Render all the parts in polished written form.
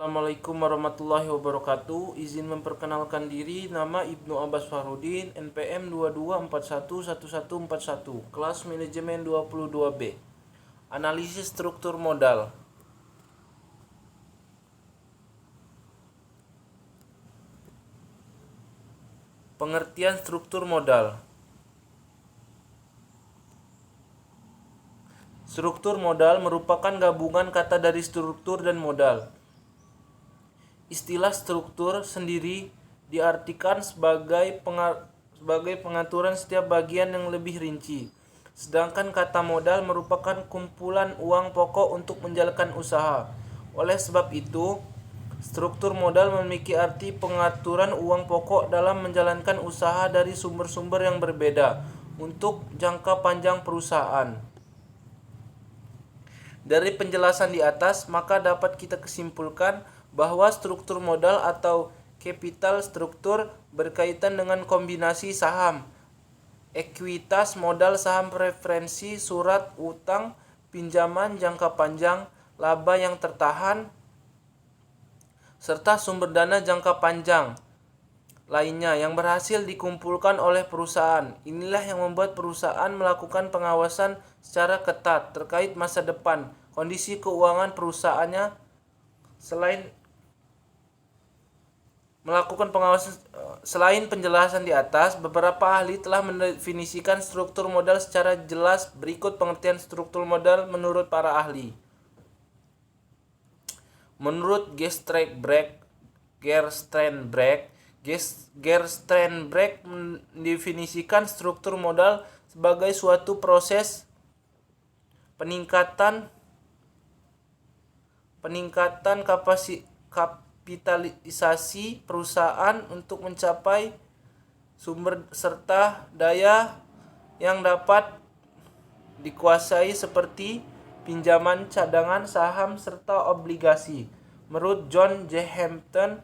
Assalamualaikum warahmatullahi wabarakatuh. Izin memperkenalkan diri, nama Ibnu Abbas Farudin, NPM 22411141, kelas manajemen 22B. Analisis struktur modal. Pengertian struktur modal. Struktur modal merupakan gabungan kata dari struktur dan modal. Istilah struktur sendiri diartikan sebagai pengaturan setiap bagian yang lebih rinci. Sedangkan kata modal merupakan kumpulan uang pokok untuk menjalankan usaha. Oleh sebab itu, struktur modal memiliki arti pengaturan uang pokok dalam menjalankan usaha dari sumber-sumber yang berbeda untuk jangka panjang perusahaan. Dari penjelasan di atas, maka dapat kita kesimpulkan bahwa struktur modal atau capital struktur berkaitan dengan kombinasi saham, ekuitas, modal, saham preferensi, surat utang, pinjaman jangka panjang, laba yang tertahan, serta sumber dana jangka panjang lainnya yang berhasil dikumpulkan oleh perusahaan. Inilah yang membuat perusahaan melakukan pengawasan secara ketat terkait masa depan, kondisi keuangan perusahaannya. Selain penjelasan di atas, beberapa ahli telah mendefinisikan struktur modal secara jelas. Berikut pengertian struktur modal menurut para ahli. Menurut Gerstenberg mendefinisikan struktur modal sebagai suatu proses peningkatan kapitalisasi perusahaan untuk mencapai sumber serta daya yang dapat dikuasai seperti pinjaman, cadangan, saham, serta obligasi. Menurut John J. Hampton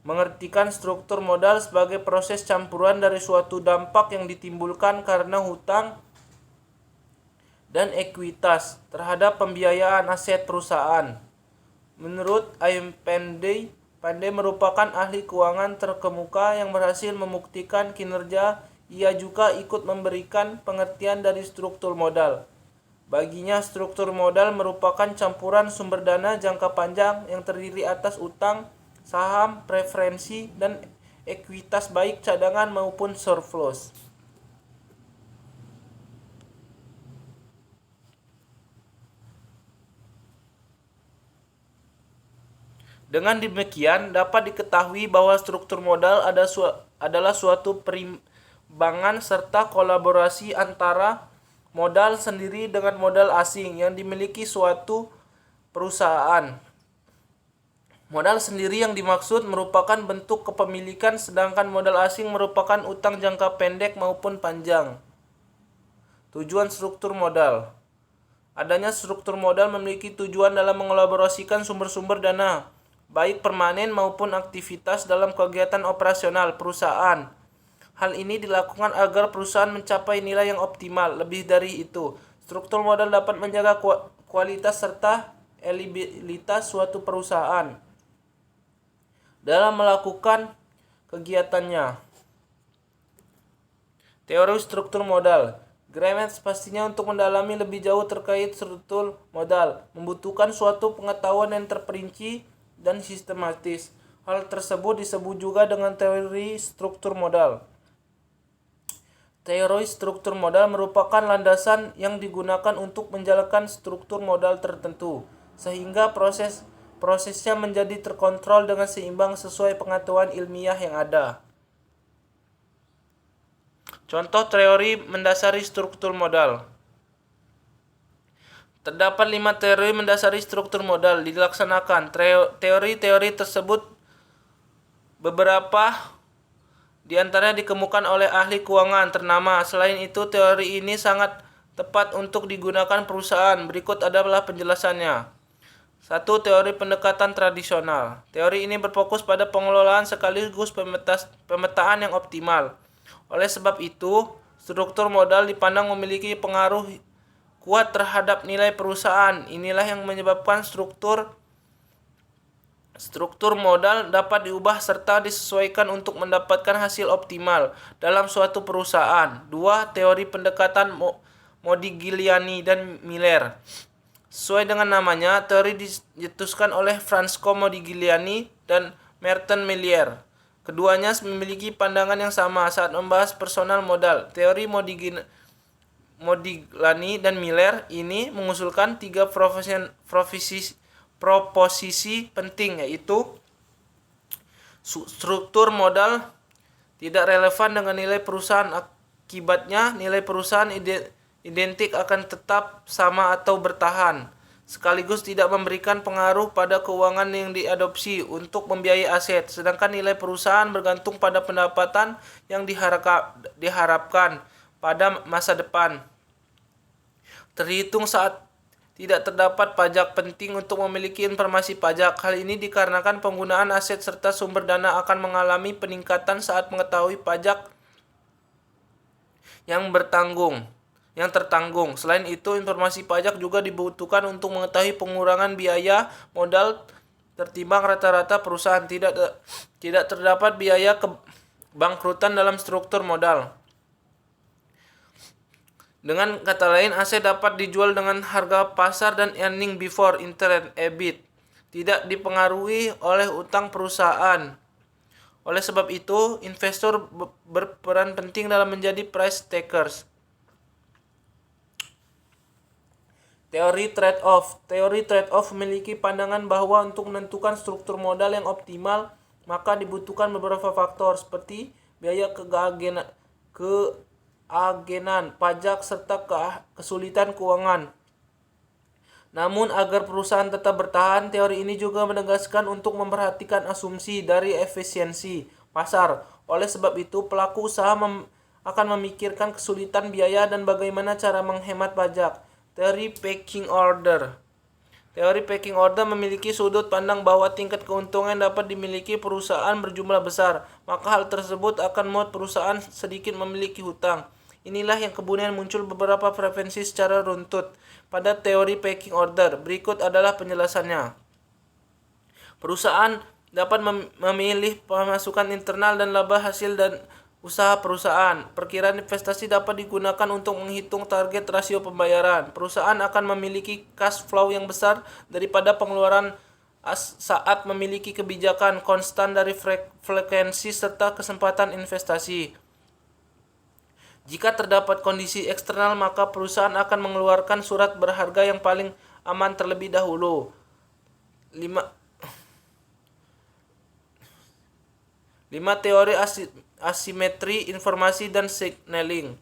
mengartikan struktur modal sebagai proses campuran dari suatu dampak yang ditimbulkan karena hutang dan ekuitas terhadap pembiayaan aset perusahaan. Menurut Aim Panday merupakan ahli keuangan terkemuka yang berhasil membuktikan kinerja. Ia juga ikut memberikan pengertian dari struktur modal. Baginya, struktur modal merupakan campuran sumber dana jangka panjang yang terdiri atas utang, saham, preferensi, dan ekuitas baik cadangan maupun surplus. Dengan demikian, dapat diketahui bahwa struktur modal adalah suatu perimbangan serta kolaborasi antara modal sendiri dengan modal asing yang dimiliki suatu perusahaan. Modal sendiri yang dimaksud merupakan bentuk kepemilikan, sedangkan modal asing merupakan utang jangka pendek maupun panjang. Tujuan struktur modal. Adanya struktur modal memiliki tujuan dalam mengolaborasikan sumber-sumber dana, baik permanen maupun aktivitas dalam kegiatan operasional perusahaan. Hal ini dilakukan agar perusahaan mencapai nilai yang optimal. Lebih dari itu, struktur modal dapat menjaga kualitas serta eligibilitas suatu perusahaan dalam melakukan kegiatannya. Teori struktur modal. Grimes pastinya untuk mendalami lebih jauh terkait struktur modal membutuhkan suatu pengetahuan yang terperinci dan sistematis. Hal tersebut disebut juga dengan teori struktur modal. Teori struktur modal merupakan landasan yang digunakan untuk menjalankan struktur modal tertentu, sehingga prosesnya menjadi terkontrol dengan seimbang sesuai pengetahuan ilmiah yang ada. Contoh teori mendasari struktur modal. Terdapat 5 teori mendasari struktur modal dilaksanakan. Teori-teori tersebut beberapa di antaranya dikemukakan oleh ahli keuangan ternama. Selain itu, teori ini sangat tepat untuk digunakan perusahaan. Berikut adalah penjelasannya. 1. Teori pendekatan tradisional. Teori ini berfokus pada pengelolaan sekaligus pemetaan yang optimal. Oleh sebab itu, struktur modal dipandang memiliki pengaruh kuat terhadap nilai perusahaan. Inilah yang menyebabkan struktur modal dapat diubah serta disesuaikan untuk mendapatkan hasil optimal dalam suatu perusahaan. 2. Teori pendekatan Modigliani dan Miller. Sesuai dengan namanya, teori dicetuskan oleh Francesco Modigliani dan Merton Miller. Keduanya memiliki pandangan yang sama saat membahas personal modal. Teori Modigliani dan Miller ini mengusulkan 3 proposisi penting, yaitu struktur modal tidak relevan dengan nilai perusahaan. Akibatnya nilai perusahaan identik akan tetap sama atau bertahan, sekaligus tidak memberikan pengaruh pada keuangan yang diadopsi untuk membiayai aset, sedangkan nilai perusahaan bergantung pada pendapatan yang diharapkan pada masa depan. Terhitung saat tidak terdapat pajak, penting untuk memiliki informasi pajak. Hal ini dikarenakan penggunaan aset serta sumber dana akan mengalami peningkatan saat mengetahui pajak yang tertanggung. Selain itu, informasi pajak juga dibutuhkan untuk mengetahui pengurangan biaya modal tertimbang rata-rata perusahaan. Tidak terdapat biaya kebangkrutan dalam struktur modal. Dengan kata lain, aset dapat dijual dengan harga pasar dan earning before interest (EBIT) tidak dipengaruhi oleh utang perusahaan. Oleh sebab itu, investor berperan penting dalam menjadi price takers. Teori trade-off memiliki pandangan bahwa untuk menentukan struktur modal yang optimal, maka dibutuhkan beberapa faktor seperti biaya keagenan, pajak, serta kesulitan keuangan. Namun agar perusahaan tetap bertahan, teori ini juga menegaskan untuk memperhatikan asumsi dari efisiensi pasar. Oleh sebab itu, pelaku usaha akan memikirkan kesulitan biaya dan bagaimana cara menghemat pajak. Teori pecking order memiliki sudut pandang bahwa tingkat keuntungan dapat dimiliki perusahaan berjumlah besar, maka hal tersebut akan membuat perusahaan sedikit memiliki hutang. Inilah yang kemudian muncul beberapa preferensi secara runtut pada teori pecking order. Berikut adalah penjelasannya. Perusahaan dapat memilih pemasukan internal dan laba hasil dan usaha perusahaan. Perkiraan investasi dapat digunakan untuk menghitung target rasio pembayaran. Perusahaan akan memiliki cash flow yang besar daripada pengeluaran saat memiliki kebijakan konstan dari frekuensi serta kesempatan investasi. Jika terdapat kondisi eksternal, maka perusahaan akan mengeluarkan surat berharga yang paling aman terlebih dahulu. 5. Teori asimetri informasi dan signaling.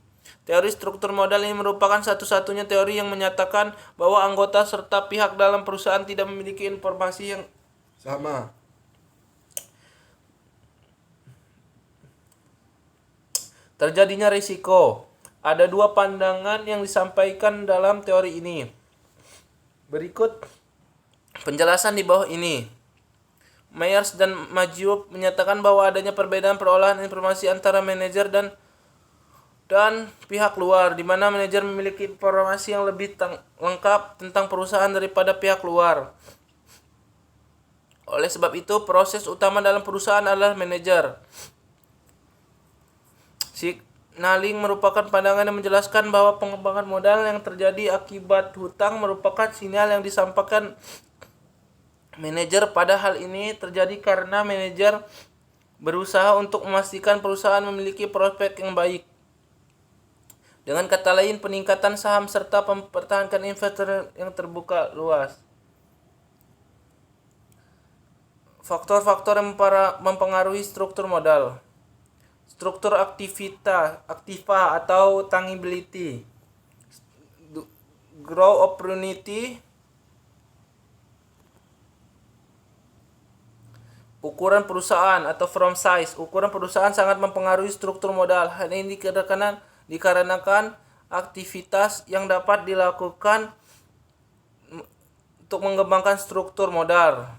Teori struktur modal ini merupakan satu-satunya teori yang menyatakan bahwa anggota serta pihak dalam perusahaan tidak memiliki informasi yang sama. Terjadinya risiko. Ada 2 pandangan yang disampaikan dalam teori ini. Berikut penjelasan di bawah ini. Myers dan Maggio menyatakan bahwa adanya perbedaan perolahan informasi antara manajer dan pihak luar, di mana manajer memiliki informasi yang lebih lengkap tentang perusahaan daripada pihak luar. Oleh sebab itu, proses utama dalam perusahaan adalah manajer. Signaling merupakan pandangan yang menjelaskan bahwa pengembangan modal yang terjadi akibat hutang merupakan sinyal yang disampaikan manajer. Pada hal ini terjadi karena manajer berusaha untuk memastikan perusahaan memiliki prospek yang baik. Dengan kata lain, peningkatan saham serta mempertahankan investor yang terbuka luas. Faktor-faktor yang mempengaruhi struktur modal. Struktur aktiva atau tangibility, growth opportunity, ukuran perusahaan atau firm size. Ukuran perusahaan sangat mempengaruhi struktur modal. Hal ini dikarenakan aktivitas yang dapat dilakukan untuk mengembangkan struktur modal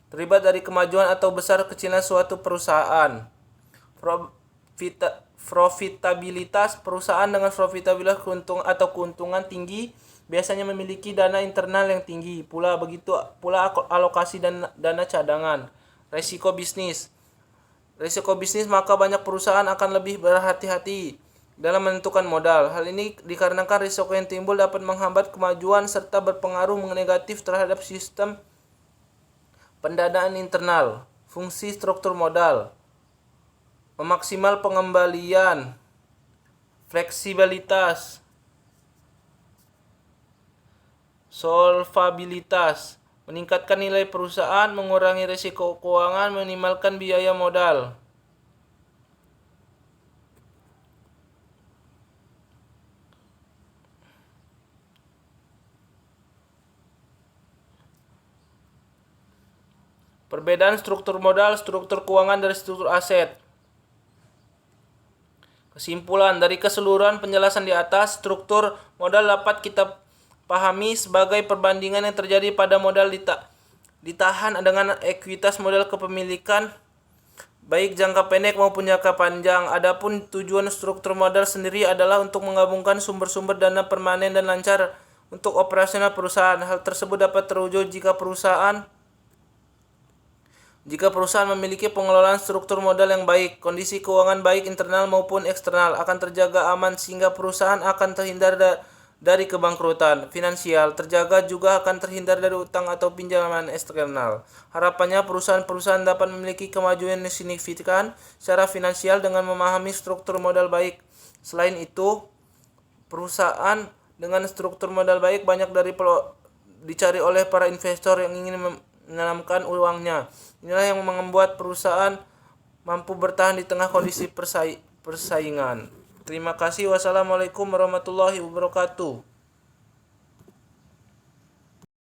terlibat dari kemajuan atau besar kecilnya suatu perusahaan. Profitabilitas perusahaan dengan profitabilitas keuntungan tinggi biasanya memiliki dana internal yang tinggi. Begitu pula alokasi dana cadangan. Risiko bisnis. Risiko bisnis, maka banyak perusahaan akan lebih berhati-hati dalam menentukan modal. Hal ini dikarenakan risiko yang timbul dapat menghambat kemajuan serta berpengaruh negatif terhadap sistem pendanaan internal. Fungsi struktur modal: memaksimal pengembalian, fleksibilitas, solvabilitas, meningkatkan nilai perusahaan, mengurangi risiko keuangan, meminimalkan biaya modal. Perbedaan struktur modal, struktur keuangan dari struktur aset. Kesimpulan dari keseluruhan penjelasan di atas, struktur modal dapat kita pahami sebagai perbandingan yang terjadi pada modal ditahan dengan ekuitas modal kepemilikan baik jangka pendek maupun jangka panjang. Adapun tujuan struktur modal sendiri adalah untuk menggabungkan sumber-sumber dana permanen dan lancar untuk operasional perusahaan. Hal tersebut dapat terwujud jika perusahaan memiliki pengelolaan struktur modal yang baik. Kondisi keuangan baik internal maupun eksternal akan terjaga aman sehingga perusahaan akan terhindar dari kebangkrutan finansial. Terjaga juga akan terhindar dari utang atau pinjaman eksternal. Harapannya perusahaan-perusahaan dapat memiliki kemajuan yang signifikan secara finansial dengan memahami struktur modal baik. Selain itu, perusahaan dengan struktur modal baik banyak dicari oleh para investor yang ingin menanamkan uangnya. Inilah yang membuat perusahaan mampu bertahan di tengah kondisi persaingan. Terima kasih. Wassalamualaikum warahmatullahi wabarakatuh.